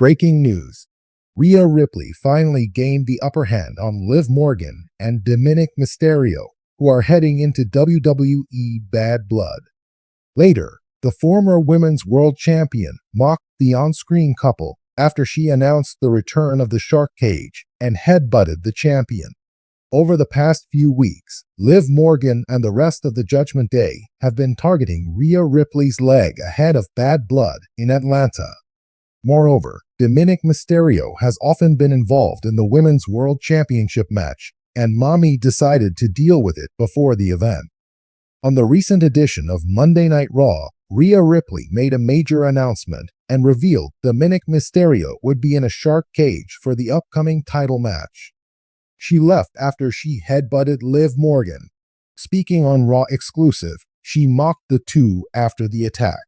Breaking news. Rhea Ripley finally gained the upper hand on Liv Morgan and Dominik Mysterio, who are heading into WWE Bad Blood. Later, the former Women's World Champion mocked the on-screen couple after she announced the return of the shark cage and headbutted the champion. Over the past few weeks, Liv Morgan and the rest of the Judgment Day have been targeting Rhea Ripley's leg ahead of Bad Blood in Atlanta. Moreover, Dominik Mysterio has often been involved in the Women's World Championship match, and Mommy decided to deal with it before the event. On the recent edition of Monday Night Raw, Rhea Ripley made a major announcement and revealed Dominik Mysterio would be in a shark cage for the upcoming title match. She left after she headbutted Liv Morgan. Speaking on Raw exclusive, she mocked the two after the attack.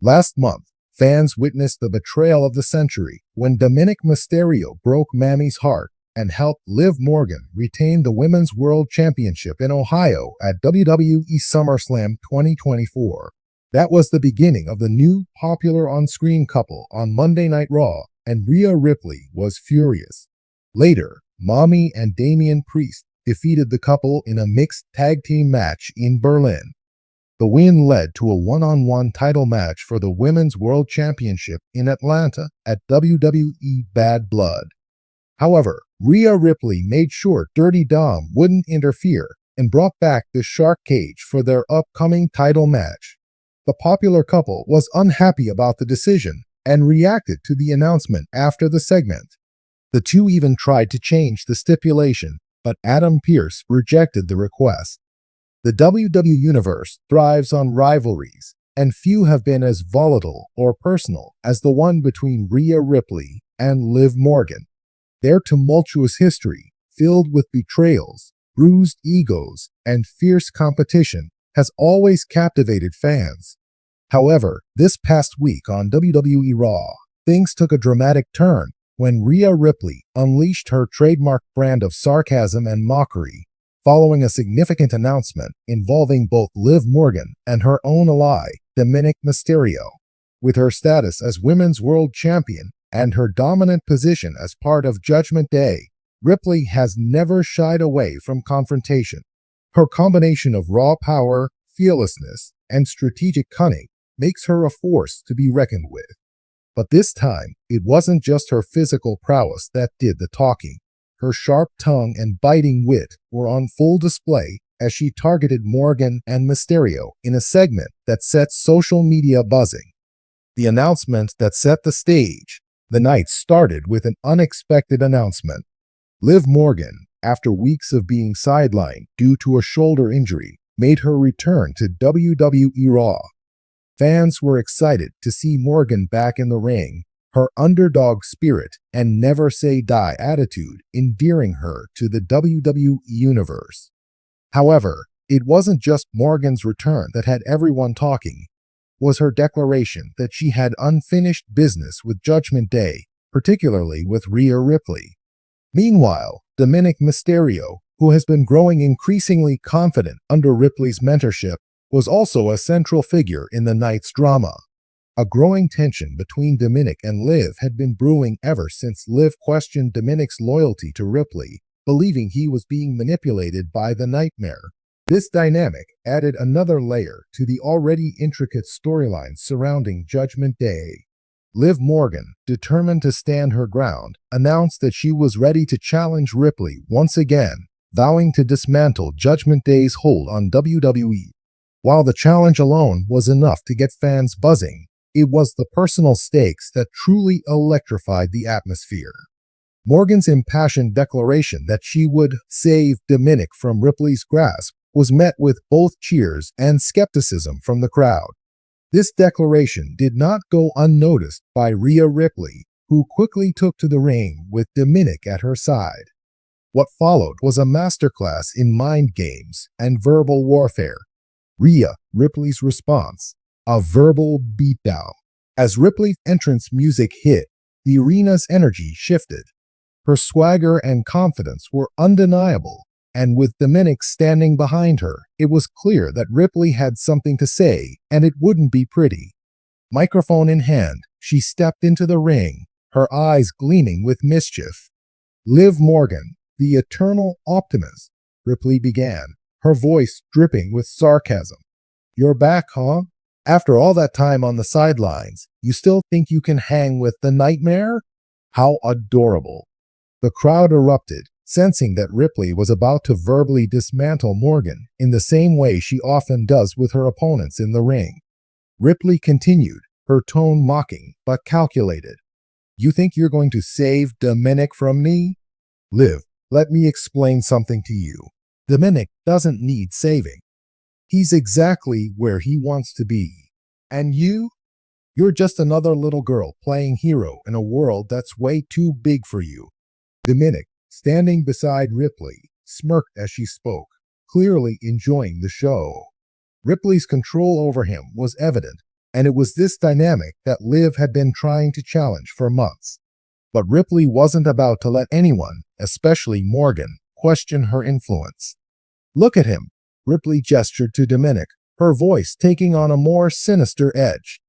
Last month, fans witnessed the betrayal of the century when Dominik Mysterio broke Mammy's heart and helped Liv Morgan retain the Women's World Championship in Ohio at WWE SummerSlam 2024. That was the beginning of the new popular on-screen couple on Monday Night Raw, and Rhea Ripley was furious. Later, Mommy and Damian Priest defeated the couple in a mixed tag team match in Berlin. The win led to a one-on-one title match for the Women's World Championship in Atlanta at WWE Bad Blood. However, Rhea Ripley made sure Dirty Dom wouldn't interfere and brought back the shark cage for their upcoming title match. The popular couple was unhappy about the decision and reacted to the announcement after the segment. The two even tried to change the stipulation, but Adam Pearce rejected the request. The WWE Universe thrives on rivalries, and few have been as volatile or personal as the one between Rhea Ripley and Liv Morgan. Their tumultuous history, filled with betrayals, bruised egos, and fierce competition, has always captivated fans. However, this past week on WWE Raw, things took a dramatic turn when Rhea Ripley unleashed her trademark brand of sarcasm and mockery, following a significant announcement involving both Liv Morgan and her own ally, Dominik Mysterio. With her status as Women's World Champion and her dominant position as part of Judgment Day, Ripley has never shied away from confrontation. Her combination of raw power, fearlessness, and strategic cunning makes her a force to be reckoned with. But this time, it wasn't just her physical prowess that did the talking. Her sharp tongue and biting wit were on full display as she targeted Morgan and Mysterio in a segment that set social media buzzing. The announcement that set the stage. The night started with an unexpected announcement. Liv Morgan, after weeks of being sidelined due to a shoulder injury, made her return to WWE Raw. Fans were excited to see Morgan back in the ring, her underdog spirit and never-say-die attitude endearing her to the WWE Universe. However, it wasn't just Morgan's return that had everyone talking. It was her declaration that she had unfinished business with Judgment Day, particularly with Rhea Ripley. Meanwhile, Dominik Mysterio, who has been growing increasingly confident under Ripley's mentorship, was also a central figure in the night's drama. A growing tension between Dominik and Liv had been brewing ever since Liv questioned Dominik's loyalty to Ripley, believing he was being manipulated by the Nightmare. This dynamic added another layer to the already intricate storylines surrounding Judgment Day. Liv Morgan, determined to stand her ground, announced that she was ready to challenge Ripley once again, vowing to dismantle Judgment Day's hold on WWE. While the challenge alone was enough to get fans buzzing, it was the personal stakes that truly electrified the atmosphere. Morgan's impassioned declaration that she would save Dominik from Ripley's grasp was met with both cheers and skepticism from the crowd. This declaration did not go unnoticed by Rhea Ripley, who quickly took to the ring with Dominik at her side. What followed was a masterclass in mind games and verbal warfare. Rhea Ripley's response: a verbal beatdown. As Ripley's entrance music hit, the arena's energy shifted. Her swagger and confidence were undeniable, and with Dominik standing behind her, it was clear that Ripley had something to say, and it wouldn't be pretty. Microphone in hand, she stepped into the ring, her eyes gleaming with mischief. "Liv Morgan, the eternal optimist," Ripley began, her voice dripping with sarcasm. "You're back, huh? After all that time on the sidelines, you still think you can hang with the nightmare? How adorable." The crowd erupted, sensing that Ripley was about to verbally dismantle Morgan in the same way she often does with her opponents in the ring. Ripley continued, her tone mocking but calculated. "You think you're going to save Dominik from me? Liv, let me explain something to you. Dominik doesn't need saving. He's exactly where he wants to be. And you're just another little girl playing hero in a world that's way too big for you." Dominik, standing beside Ripley, smirked as she spoke, clearly enjoying the show. Ripley's control over him was evident, and it was this dynamic that Liv had been trying to challenge for months. But Ripley wasn't about to let anyone, especially Morgan, question her influence. "Look at him," Ripley gestured to Dominik, her voice taking on a more sinister edge.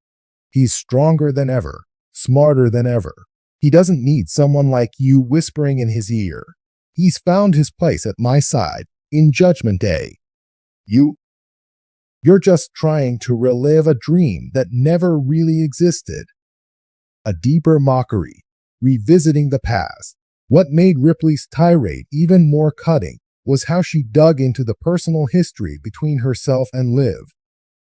"He's stronger than ever, smarter than ever. He doesn't need someone like you whispering in his ear. He's found his place at my side in Judgment Day. You're just trying to relive a dream that never really existed." A deeper mockery, revisiting the past. What made Ripley's tirade even more cutting was how she dug into the personal history between herself and Liv.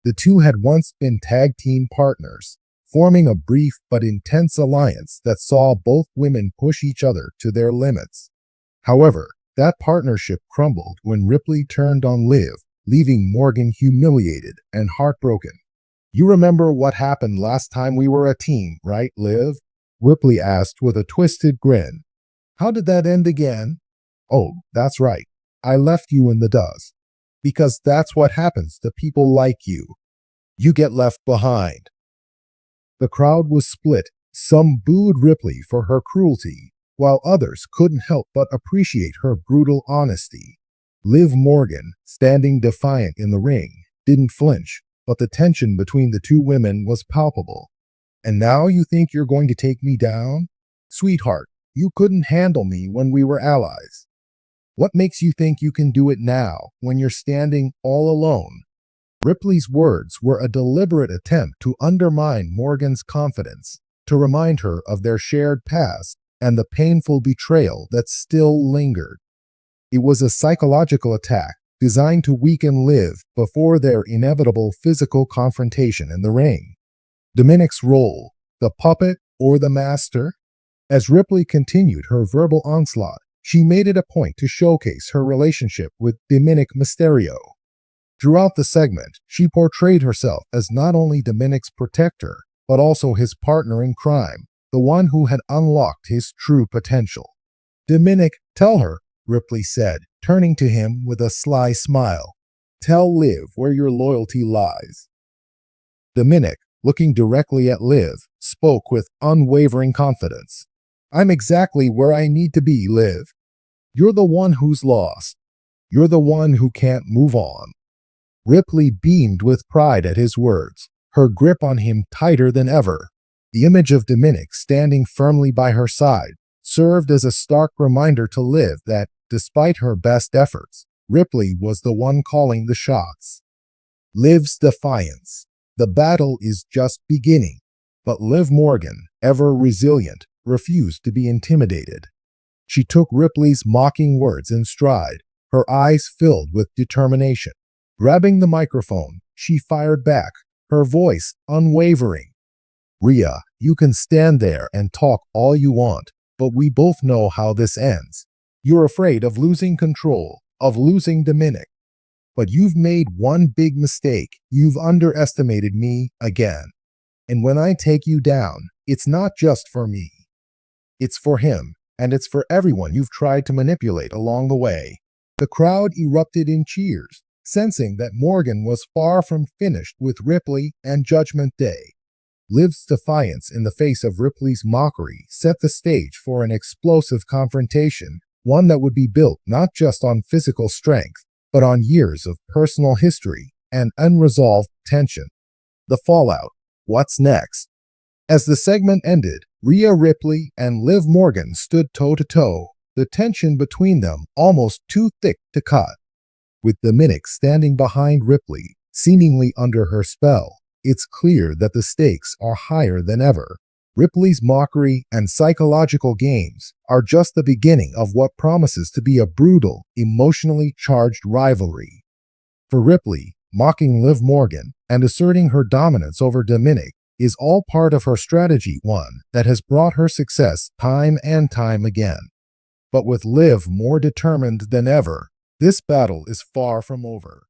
The two had once been tag team partners, forming a brief but intense alliance that saw both women push each other to their limits. However, that partnership crumbled when Ripley turned on Liv, leaving Morgan humiliated and heartbroken. "You remember what happened last time we were a team, right, Liv?" Ripley asked with a twisted grin. "How did that end again?" "Oh, that's right. I left you in the dust. Because that's what happens to people like you. You get left behind." The crowd was split. Some booed Ripley for her cruelty, while others couldn't help but appreciate her brutal honesty. Liv Morgan, standing defiant in the ring, didn't flinch, but the tension between the two women was palpable. "And now you think you're going to take me down? Sweetheart, you couldn't handle me when we were allies. What makes you think you can do it now when you're standing all alone?" Ripley's words were a deliberate attempt to undermine Morgan's confidence, to remind her of their shared past and the painful betrayal that still lingered. It was a psychological attack designed to weaken Liv before their inevitable physical confrontation in the ring. Dominik's role, the puppet or the master? As Ripley continued her verbal onslaught, she made it a point to showcase her relationship with Dominik Mysterio. Throughout the segment, she portrayed herself as not only Dominik's protector, but also his partner in crime, the one who had unlocked his true potential. "Dominik, tell her," Ripley said, turning to him with a sly smile. "Tell Liv where your loyalty lies." Dominik, looking directly at Liv, spoke with unwavering confidence. "I'm exactly where I need to be, Liv. You're the one who's lost. You're the one who can't move on." Ripley beamed with pride at his words, her grip on him tighter than ever. The image of Dominik standing firmly by her side served as a stark reminder to Liv that, despite her best efforts, Ripley was the one calling the shots. Liv's defiance. The battle is just beginning, but Liv Morgan, ever resilient, refused to be intimidated. She took Ripley's mocking words in stride, her eyes filled with determination. Grabbing the microphone, she fired back, her voice unwavering. "Rhea, you can stand there and talk all you want, but we both know how this ends. You're afraid of losing control, of losing Dominik. But you've made one big mistake. You've underestimated me again. And when I take you down, it's not just for me. It's for him, and it's for everyone you've tried to manipulate along the way." The crowd erupted in cheers, sensing that Morgan was far from finished with Ripley and Judgment Day. Liv's defiance in the face of Ripley's mockery set the stage for an explosive confrontation, one that would be built not just on physical strength, but on years of personal history and unresolved tension. The fallout. What's next? As the segment ended, Rhea Ripley and Liv Morgan stood toe-to-toe, the tension between them almost too thick to cut. With Dominik standing behind Ripley, seemingly under her spell, it's clear that the stakes are higher than ever. Ripley's mockery and psychological games are just the beginning of what promises to be a brutal, emotionally charged rivalry. For Ripley, mocking Liv Morgan and asserting her dominance over Dominik is all part of her strategy, one that has brought her success time and time again. But with Liv more determined than ever, this battle is far from over.